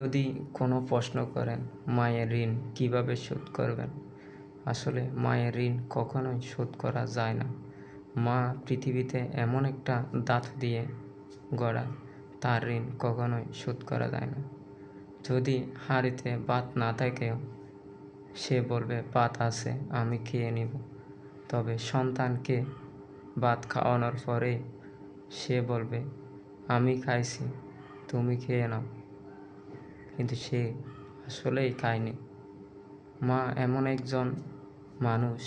যদি কোনো প্রশ্ন করেন মায়ের ঋণ কীভাবে শোধ করবেন, আসলে মায়ের ঋণ কখনোই শোধ করা যায় না। মা পৃথিবীতে এমন একটা ধাতু দিয়ে গড়া, তার ঋণ কখনোই শোধ করা যায় না। যদি হাঁড়িতে ভাত না থাকেও সে বলবে ভাত আছে, আমি খেয়ে নিব। তবে সন্তানকে ভাত খাওয়ানোর পরে সে বলবে আমি খাইছি, তুমি খেয়ে নাও, কিন্তু সে আসলেই খায়নি। মা এমন একজন মানুষ,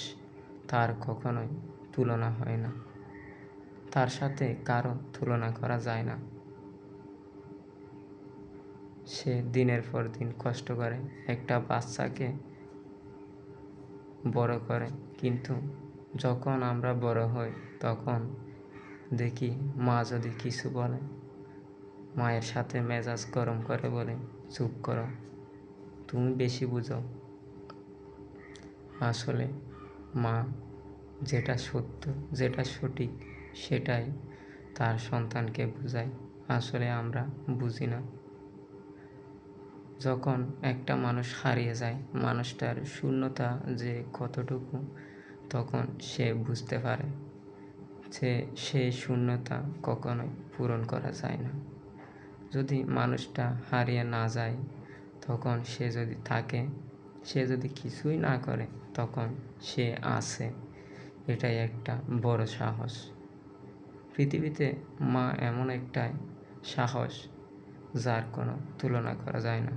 তার কখনোই তুলনা হয় না, তার সাথে কারো তুলনা করা যায় না। সে দিনের পর দিন কষ্ট করে একটা বাচ্চাকে বড় করে, কিন্তু যখন আমরা বড় হই তখন দেখি মা যদি কিছু বলে, মায়ের সাথে মেজাজ গরম করে বলে চুপ করো, তুমি বেশি বুঝো। আসলে মা যেটা সত্য, যেটা সঠিক, সেটাই তার সন্তানকে বোঝায়। আসলে আমরা বুঝি না। যখন একটা মানুষ হারিয়ে যায়, মানুষটার শূন্যতা যে কতটুকু, তখন সে বুঝতে পারে যে সেই শূন্যতা কখনোই পূরণ করা যায় না। যদি মানুষটা হারিয়ে না যায়, তখন সে যদি থাকে, সে যদি কিছুই না করে, তখন সে আছে, এটাই একটা বড় সাহস। পৃথিবীতে মা এমন একটা সাহস, যার কোনো তুলনা করা যায় না।